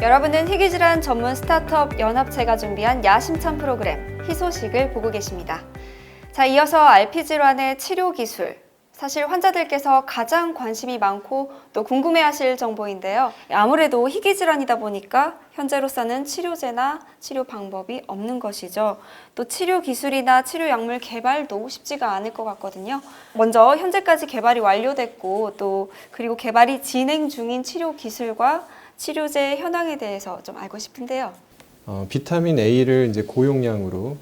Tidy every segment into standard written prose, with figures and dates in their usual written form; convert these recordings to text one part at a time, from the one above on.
여러분은 희귀질환 전문 스타트업 연합체가 준비한 야심찬 프로그램 희소식을 보고 계십니다. 자, 이어서 RP 질환의 치료 기술. 사실 환자들께서 가장 관심이 많고 또 궁금해하실 정보인데요. 아무래도 희귀질환이다 보니까 현재로서는 치료제나 치료 방법이 없는 것이죠. 또 치료 기술이나 치료 약물 개발도 쉽지가 않을 것 같거든요. 먼저 현재까지 개발이 완료됐고 또 그리고 개발이 진행 중인 치료 기술과 치료제 현황에 대해서 좀 알고 싶은데요. 비타민 A를 이제 고용량으로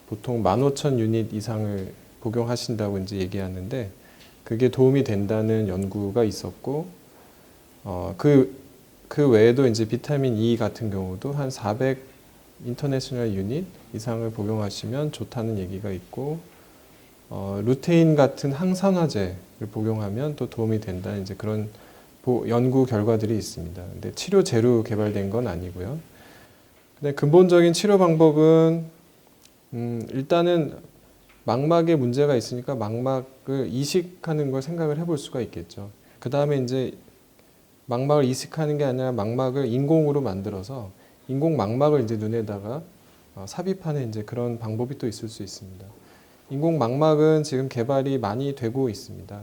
보통 15,000유닛 이상을 복용하신다고 이제 얘기하는데 그게 도움이 된다는 연구가 있었고, 그 외에도 이제 비타민 E 같은 경우도 한 400 인터내셔널 유닛 이상을 복용하시면 좋다는 얘기가 있고, 루테인 같은 항산화제를 복용하면 또 도움이 된다는 이제 그런 연구 결과들이 있습니다. 근데 치료제로 개발된 건 아니고요. 근데 근본적인 치료 방법은 일단은 망막에 문제가 있으니까 망막을 이식하는 걸 생각을 해볼 수가 있겠죠. 그 다음에 이제 망막을 이식하는 게 아니라 망막을 인공으로 만들어서 인공 망막을 이제 눈에다가 삽입하는 이제 그런 방법이 또 있을 수 있습니다. 인공 망막은 지금 개발이 많이 되고 있습니다.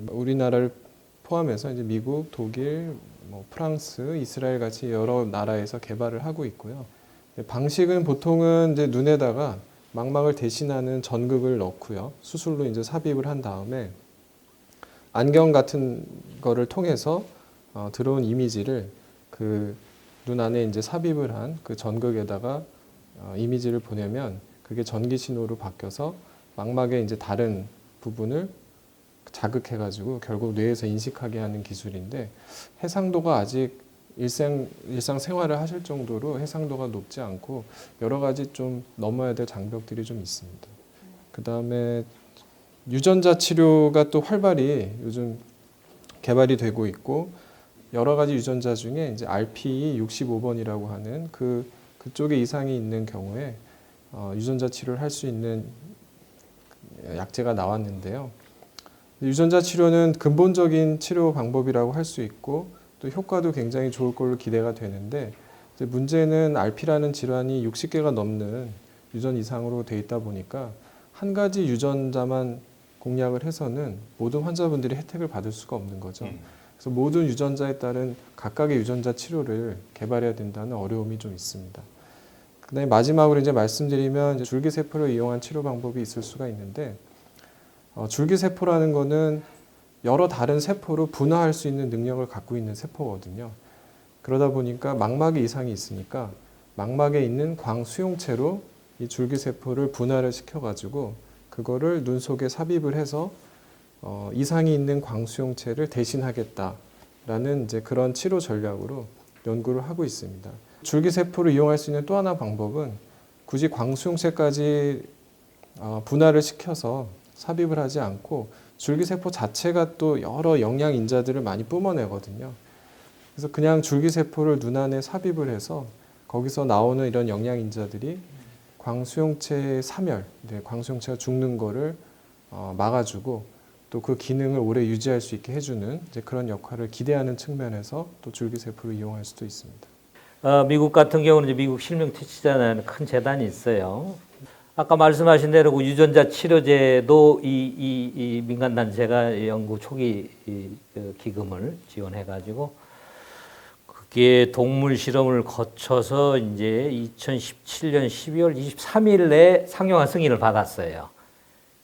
우리나라를 포함해서 이제 미국, 독일, 프랑스, 이스라엘 같이 여러 나라에서 개발을 하고 있고요. 방식은 보통은 이제 눈에다가 망막을 대신하는 전극을 넣고요. 수술로 이제 삽입을 한 다음에 안경 같은 거를 통해서 들어온 이미지를 그 눈 안에 이제 삽입을 한 그 전극에다가 이미지를 보내면 그게 전기 신호로 바뀌어서 망막의 이제 다른 부분을 자극해가지고 결국 뇌에서 인식하게 하는 기술인데 해상도가 아직 일상생활을 하실 정도로 해상도가 높지 않고 여러 가지 좀 넘어야 될 장벽들이 좀 있습니다. 그 다음에 유전자 치료가 또 활발히 요즘 개발이 되고 있고 여러 가지 유전자 중에 이제 RPE65번이라고 하는 그쪽에 이상이 있는 경우에 유전자 치료를 할 수 있는 약제가 나왔는데요. 유전자 치료는 근본적인 치료 방법이라고 할 수 있고 또 효과도 굉장히 좋을 걸로 기대가 되는데 이제 문제는 RP라는 질환이 60개가 넘는 유전 이상으로 돼 있다 보니까 한 가지 유전자만 공략을 해서는 모든 환자분들이 혜택을 받을 수가 없는 거죠. 그래서 모든 유전자에 따른 각각의 유전자 치료를 개발해야 된다는 어려움이 좀 있습니다. 그다음에 마지막으로 이제 말씀드리면 이제 줄기세포를 이용한 치료 방법이 있을 수가 있는데 줄기세포라는 거는 여러 다른 세포로 분화할 수 있는 능력을 갖고 있는 세포거든요. 그러다 보니까 망막에 이상이 있으니까 망막에 있는 광수용체로 이 줄기세포를 분화를 시켜가지고 그거를 눈 속에 삽입을 해서 이상이 있는 광수용체를 대신하겠다라는 이제 그런 치료 전략으로 연구를 하고 있습니다. 줄기세포를 이용할 수 있는 또 하나 방법은 굳이 광수용체까지 분화를 시켜서 삽입을 하지 않고 줄기세포 자체가 또 여러 영양인자들을 많이 뿜어내거든요. 그래서 그냥 줄기세포를 눈 안에 삽입을 해서 거기서 나오는 이런 영양인자들이 광수용체의 사멸, 광수용체가 죽는 거를 막아주고 또 그 기능을 오래 유지할 수 있게 해주는 이제 그런 역할을 기대하는 측면에서 또 줄기세포를 이용할 수도 있습니다. 미국 같은 경우는 이제 미국 실명특치자라는 큰 재단이 있어요. 아까 말씀하신 대로 그 유전자 치료제도 이 민간단체가 연구 초기 기금을 지원해가지고 그게 동물 실험을 거쳐서 이제 2017년 12월 23일에 상용화 승인을 받았어요.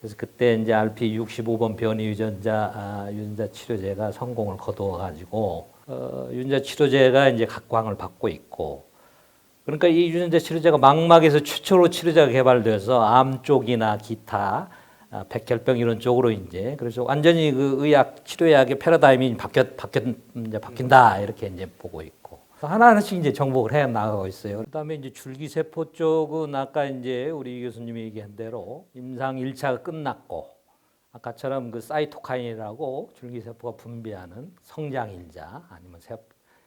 그래서 그때 이제 RP65번 변이 유전자 치료제가 성공을 거두어가지고 유전자 치료제가 이제 각광을 받고 있고. 그러니까 이 유전자 치료제가 망막에서 최초로 치료제가 개발돼서 암 쪽이나 기타 백혈병 이런 쪽으로 이제 그래서 완전히 그 의학 치료약의 패러다임이 바뀐다 이렇게 이제 보고 있고 하나하나씩 이제 정복을 해 나가고 있어요. 그다음에 이제 줄기세포 쪽은 아까 이제 우리 교수님이 얘기한 대로 임상 1차가 끝났고 아까처럼 그 사이토카인이라고 줄기세포가 분비하는 성장인자 아니면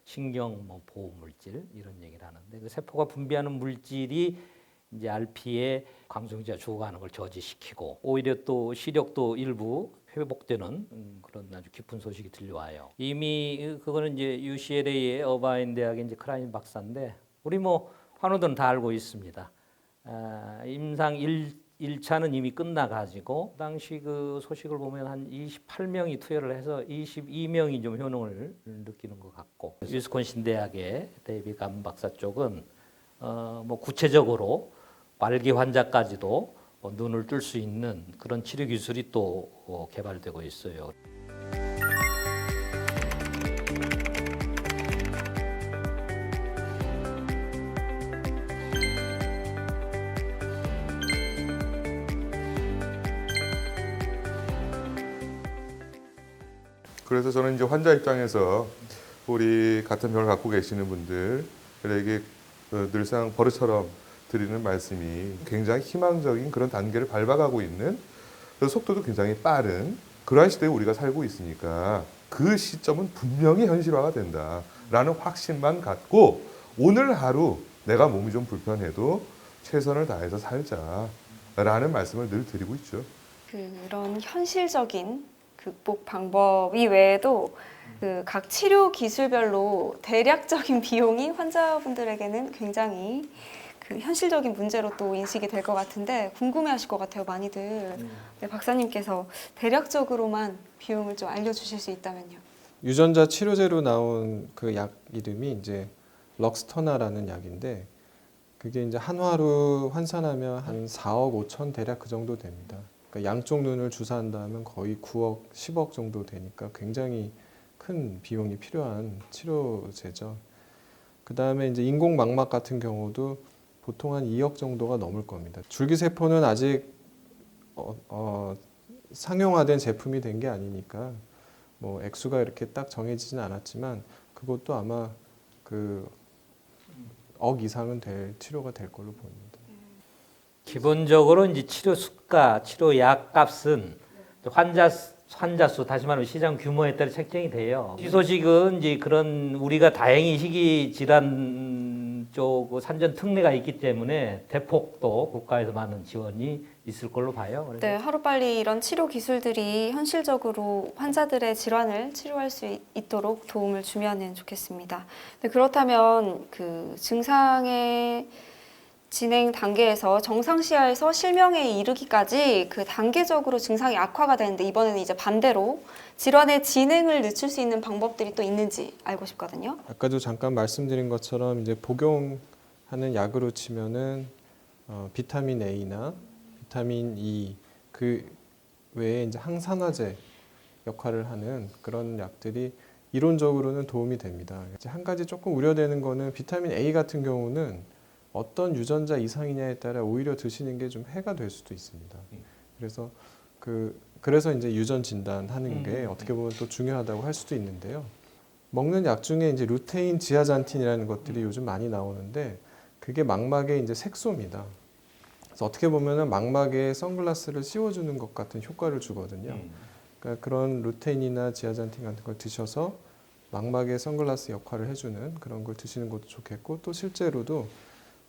신경 보호 물질 이런 얘기를 하는데 그 세포가 분비하는 물질이 이제 RP의 광수용체가 죽어가는 걸 저지시키고 오히려 또 시력도 일부 회복되는 그런 아주 깊은 소식이 들려와요. 이미 그거는 이제 UCLA의 어바인 대학의 이제 크라인 박사인데 우리 뭐 환우들은 다 알고 있습니다. 임상 1차는 이미 끝나가지고 당시 그 소식을 보면 한 28명이 투여를 해서 22명이 좀 효능을 느끼는 것 같고 위스콘신 대학의 데이비 감 박사 쪽은 뭐 구체적으로 말기 환자까지도 눈을 뜰 수 있는 그런 치료 기술이 또 개발되고 있어요. 그래서 저는 이제 환자 입장에서 우리 같은 병을 갖고 계시는 분들에게 늘상 버릇처럼 드리는 말씀이 굉장히 희망적인 그런 단계를 밟아가고 있는 그래서 속도도 굉장히 빠른 그러한 시대에 우리가 살고 있으니까 그 시점은 분명히 현실화가 된다라는 확신만 갖고 오늘 하루 내가 몸이 좀 불편해도 최선을 다해서 살자라는 말씀을 늘 드리고 있죠. 그런 현실적인 극복 방법 이외에도 그 각 치료 기술별로 대략적인 비용이 환자분들에게는 굉장히 그 현실적인 문제로 또 인식이 될 것 같은데 궁금해하실 것 같아요, 많이들. 네, 박사님께서 대략적으로만 비용을 좀 알려주실 수 있다면요. 유전자 치료제로 나온 그 약 이름이 이제 럭스터나라는 약인데 그게 이제 한화로 환산하면 한 4억 5천 대략 그 정도 됩니다. 그러니까 양쪽 눈을 주사한다면 거의 9억, 10억 정도 되니까 굉장히 큰 비용이 필요한 치료제죠. 그 다음에 이제 인공망막 같은 경우도 보통 한 2억 정도가 넘을 겁니다. 줄기세포는 아직 상용화된 제품이 된 게 아니니까 뭐 액수가 이렇게 딱 정해지진 않았지만 그것도 아마 그 억 이상은 될 치료가 될 걸로 보입니다. 기본적으로 이제 치료 수가, 치료 약 값은 환자 수, 다시 말하면 시장 규모에 따라 책정이 돼요. 이 소식은 이제 그런 우리가 다행히 희귀 질환 쪽 산전 특례가 있기 때문에 대폭도 국가에서 많은 지원이 있을 걸로 봐요. 그래서 네, 하루빨리 이런 치료 기술들이 현실적으로 환자들의 질환을 치료할 수 있도록 도움을 주면 좋겠습니다. 네, 그렇다면 그 증상의 진행 단계에서 정상시야에서 실명에 이르기까지 그 단계적으로 증상이 악화가 되는데 이번에는 이제 반대로 질환의 진행을 늦출 수 있는 방법들이 또 있는지 알고 싶거든요. 아까도 잠깐 말씀드린 것처럼 이제 복용하는 약으로 치면은 비타민 A나 비타민 E 그 외에 이제 항산화제 역할을 하는 그런 약들이 이론적으로는 도움이 됩니다. 이제 한 가지 조금 우려되는 거는 비타민 A 같은 경우는 어떤 유전자 이상이냐에 따라 오히려 드시는 게 좀 해가 될 수도 있습니다. 그래서 이제 유전 진단하는 게 어떻게 보면 또 중요하다고 할 수도 있는데요. 먹는 약 중에 이제 루테인, 지아잔틴이라는 것들이 요즘 많이 나오는데 그게 망막의 이제 색소입니다. 그래서 어떻게 보면은 망막에 선글라스를 씌워주는 것 같은 효과를 주거든요. 그러니까 그런 루테인이나 지아잔틴 같은 걸 드셔서 망막에 선글라스 역할을 해주는 그런 걸 드시는 것도 좋겠고 또 실제로도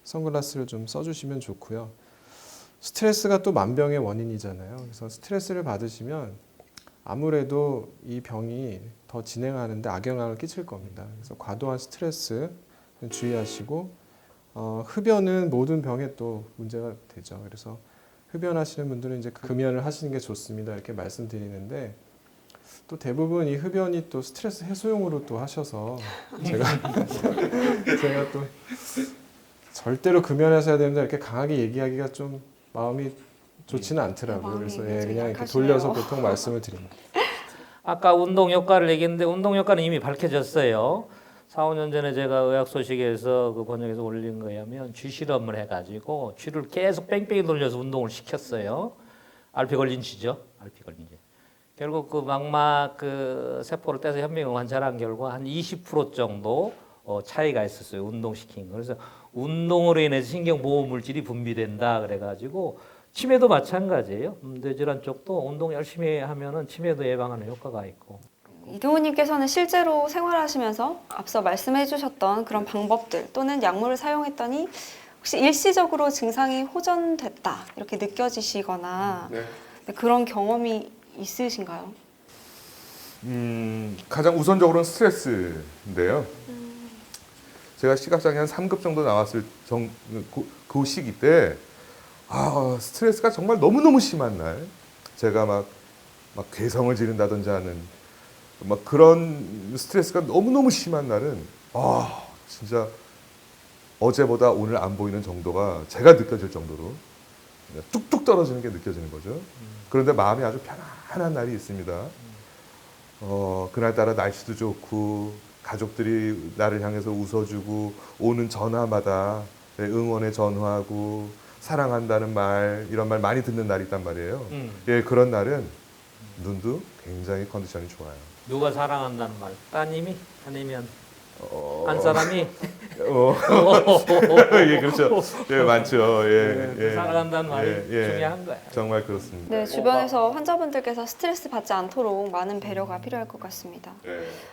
선글라스를 좀 써주시면 좋고요. 스트레스가 또 만병의 원인이잖아요. 그래서 스트레스를 받으시면 아무래도 이 병이 더 진행하는데 악영향을 끼칠 겁니다. 그래서 과도한 스트레스 주의하시고 흡연은 모든 병에 또 문제가 되죠. 그래서 흡연하시는 분들은 이제 금연을 하시는 게 좋습니다. 이렇게 말씀드리는데 또 대부분 이 흡연이 또 스트레스 해소용으로 또 하셔서 제가 또 절대로 금연하셔야 된다 이렇게 강하게 얘기하기가 좀 마음이 좋지는 않더라고요. 그래서 그냥 이렇게 돌려서 보통 말씀을 드립니다. 아까 운동 효과를 얘기했는데 운동 효과는 이미 밝혀졌어요. 4, 5년 전에 제가 의학 소식에서 그 번역에서 올린 거에 하면 쥐 실험을 해가지고 쥐를 계속 뺑뺑이 돌려서 운동을 시켰어요. 알피 걸린 쥐죠. 알피 걸린 쥐. 결국 그 망막 그 세포를 떼서 현미경 관찰한 결과 한 20% 정도 차이가 있었어요. 운동시킨 거. 그래서 운동으로 인해서 신경보호 물질이 분비된다 그래가지고 치매도 마찬가지예요. 뇌질환 쪽도 운동 열심히 하면은 치매도 예방하는 효과가 있고. 이동훈님께서는 실제로 생활하시면서 앞서 말씀해 주셨던 그런 방법들 또는 약물을 사용했더니 혹시 일시적으로 증상이 호전됐다 이렇게 느껴지시거나 그런 경험이 있으신가요? 가장 우선적으로는 스트레스인데요. 제가 시각장애 한 3급 정도 나왔을 그 시기 때 스트레스가 정말 너무너무 심한 날, 제가 막 괴성을 지른다든지 하는 막 그런 스트레스가 너무너무 심한 날은 진짜 어제보다 오늘 안 보이는 정도가 제가 느껴질 정도로 뚝뚝 떨어지는 게 느껴지는 거죠. 그런데 마음이 아주 편안한 날이 있습니다. 그날따라 날씨도 좋고 가족들이 나를 향해서 웃어주고 오는 전화마다 응원의 전화하고 사랑한다는 말, 이런 말 많이 듣는 날이 있단 말이에요. 예, 그런 날은 눈도 굉장히 컨디션이 좋아요. 누가 사랑한다는 말? 따님이? 아니면 한 사람이? 예, 그렇죠. 예, 많죠. 사랑한다는 말이 중요한 거야. 정말 그렇습니다. 네, 주변에서 환자분들께서 스트레스 받지 않도록 많은 배려가 필요할 것 같습니다.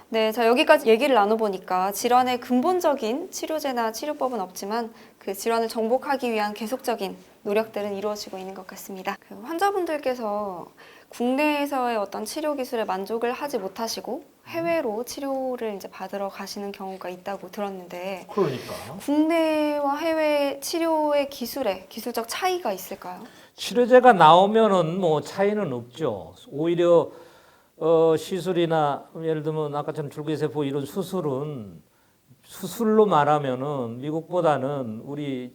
네, 자 여기까지 얘기를 나눠보니까 질환의 근본적인 치료제나 치료법은 없지만 그 질환을 정복하기 위한 계속적인 노력들은 이루어지고 있는 것 같습니다. 그 환자분들께서 국내에서의 어떤 치료 기술에 만족을 하지 못하시고 해외로 치료를 이제 받으러 가시는 경우가 있다고 들었는데, 그러니까 국내와 해외 치료의 기술적 차이가 있을까요? 치료제가 나오면은 뭐 차이는 없죠. 오히려 시술이나 예를 들면 아까처럼 줄기세포 이런 수술로 말하면은 미국보다는 우리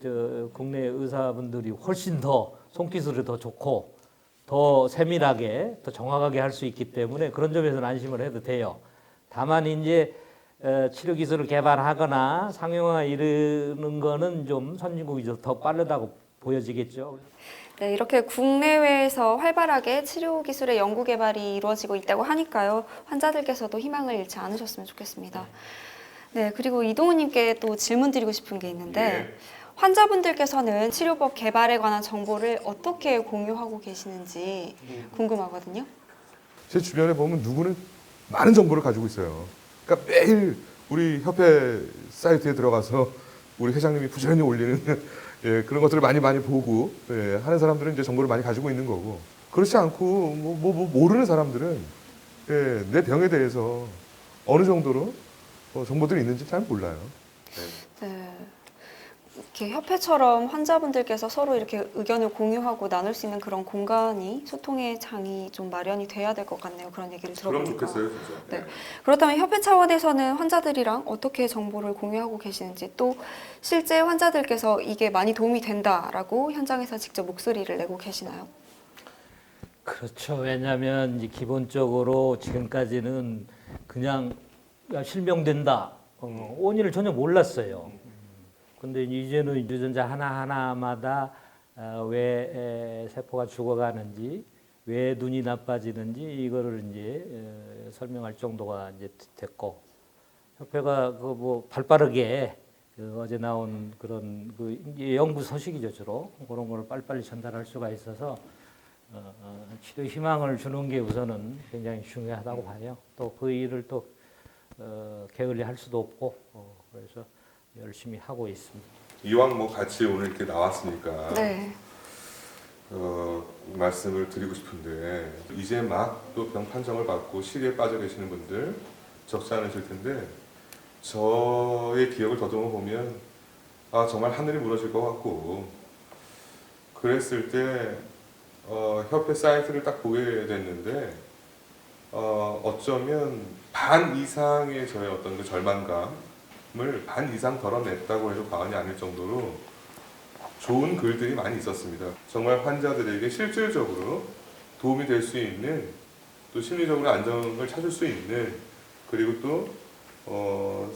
국내 의사분들이 훨씬 더 손기술이 더 좋고 더 세밀하게 더 정확하게 할 수 있기 때문에 그런 점에서는 안심을 해도 돼요. 다만 이제 치료 기술을 개발하거나 상용화 이르는 거는 좀 선진국이 더 빠르다고 보여지겠죠. 네, 이렇게 국내외에서 활발하게 치료 기술의 연구 개발이 이루어지고 있다고 하니까요. 환자들께서도 희망을 잃지 않으셨으면 좋겠습니다. 네, 그리고 이동우님께 또 질문 드리고 싶은 게 있는데, 환자분들께서는 치료법 개발에 관한 정보를 어떻게 공유하고 계시는지 궁금하거든요. 제 주변에 보면 누구는 많은 정보를 가지고 있어요. 그러니까 매일 우리 협회 사이트에 들어가서 우리 회장님이 부지런히 올리는 그런 것들을 많이 보고 하는 사람들은 이제 정보를 많이 가지고 있는 거고, 그렇지 않고 모르는 사람들은 내 병에 대해서 어느 정도로 정보들이 있는지 잘 몰라요. 네. 이렇게 협회처럼 환자분들께서 서로 이렇게 의견을 공유하고 나눌 수 있는 그런 공간이, 소통의 장이 좀 마련이 돼야 될 것 같네요. 그런 얘기를 들어보니까. 그럼 좋겠어요, 진짜. 네. 그렇다면 협회 차원에서는 환자들이랑 어떻게 정보를 공유하고 계시는지, 또 실제 환자들께서 이게 많이 도움이 된다라고 현장에서 직접 목소리를 내고 계시나요? 그렇죠. 왜냐하면 이제 기본적으로 지금까지는 그냥 실명된다, 원인을 전혀 몰랐어요. 근데 이제는 유전자 하나하나마다 왜 세포가 죽어가는지, 왜 눈이 나빠지는지 이거를 이제 설명할 정도가 이제 됐고, 협회가 발빠르게 어제 나온 그런 연구 소식이죠, 주로 그런 걸 빨리빨리 전달할 수가 있어서 치료 희망을 주는 게 우선은 굉장히 중요하다고 봐요. 또 그 일을 또 게을리할 수도 없고, 그래서 열심히 하고 있습니다. 이왕 같이 오늘 이렇게 나왔으니까 네. 말씀을 드리고 싶은데, 이제 막 또 병 판정을 받고 시리에 빠져 계시는 분들 적지 않으실 텐데, 저의 기억을 더듬어 보면 정말 하늘이 무너질 것 같고, 그랬을 때 협회 사이트를 딱 보게 됐는데 어쩌면 반 이상의 저의 어떤 그 절망감을 반 이상 덜어냈다고 해도 과언이 아닐 정도로 좋은 글들이 많이 있었습니다. 정말 환자들에게 실질적으로 도움이 될 수 있는, 또 심리적으로 안정을 찾을 수 있는, 그리고 또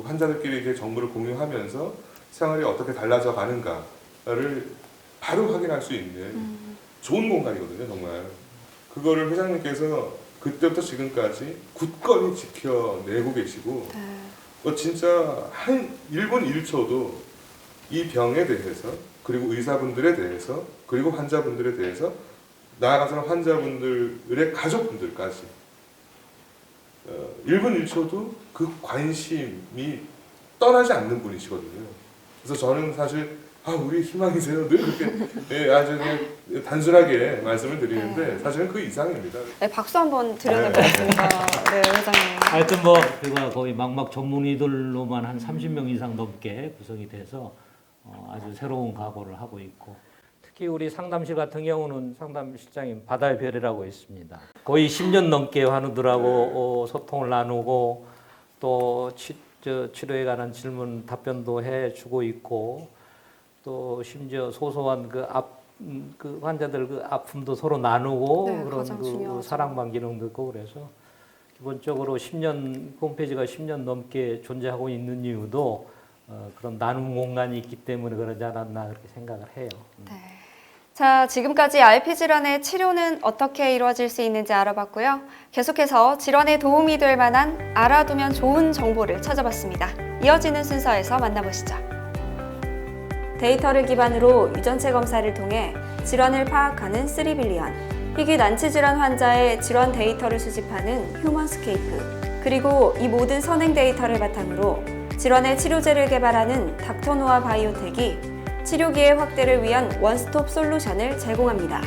환자들끼리 이렇게 정보를 공유하면서 생활이 어떻게 달라져 가는가를 바로 확인할 수 있는 좋은 공간이거든요, 정말. 그거를 회장님께서 그때부터 지금까지 굳건히 지켜내고 계시고, 진짜 한 1분 1초도 이 병에 대해서, 그리고 의사분들에 대해서, 그리고 환자분들에 대해서, 나아가서는 환자분들의 가족분들까지 1분 1초도 그 관심이 떠나지 않는 분이시거든요. 그래서 저는 사실 우리 희망이세요. 늘 그렇게 아주 그냥 단순하게 말씀을 드리는데 사실은 그 이상입니다. 네, 박수 한번 드려보겠습니다. 네, 회장님. 하여튼 뭐 그가 거의 막막 전문의들로만 한 30명 이상 넘게 구성이 돼서 아주 새로운 각오를 하고 있고, 특히 우리 상담실 같은 경우는 상담실장님 바다의 별이라고 있습니다. 거의 10년 넘게 환우들하고 소통을 나누고 또 치료에 관한 질문 답변도 해주고 있고, 또 심지어 소소한 그 환자들 그 아픔도 서로 나누고 네, 그런 가장 그 중요하죠. 사랑방 기능도 있고, 그래서 기본적으로 10년 홈페이지가 10년 넘게 존재하고 있는 이유도 그런 나눔 공간이 있기 때문에 그러지 않았나 그렇게 생각을 해요. 네. 자, 지금까지 RP 질환의 치료는 어떻게 이루어질 수 있는지 알아봤고요. 계속해서 질환에 도움이 될 만한 알아두면 좋은 정보를 찾아봤습니다. 이어지는 순서에서 만나보시죠. 데이터를 기반으로 유전체 검사를 통해 질환을 파악하는 3빌리언, 희귀 난치 질환 환자의 질환 데이터를 수집하는 휴먼스케이프, 그리고 이 모든 선행 데이터를 바탕으로 질환의 치료제를 개발하는 닥터노아 바이오텍이 치료기의 확대를 위한 원스톱 솔루션을 제공합니다.